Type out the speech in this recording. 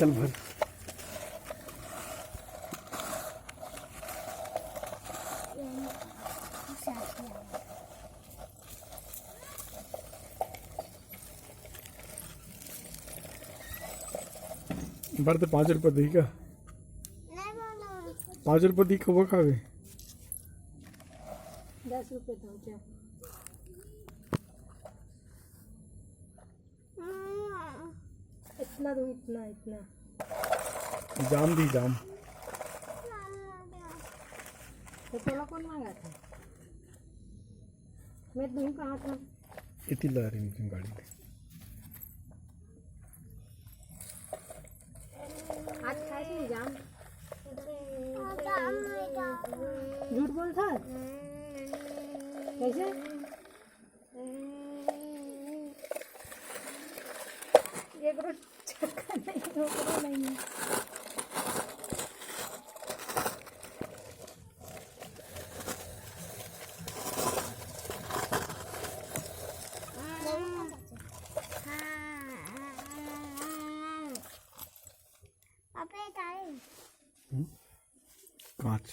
चल भर। भर तो 5 रुपये दी का, 5 रुपये दी का वो खावे 10 रुपये दो जा। इतना दो, इतना इतना जाम दी जाम। तो तोला कौन मांगा था? मैं दूँ कहाँ था? इतनी ला रही थी गाड़ी में। आज खाए थे जाम? झूठ बोल था कैसे? ये करो चक्कर नहीं, वो करो नहीं। कांच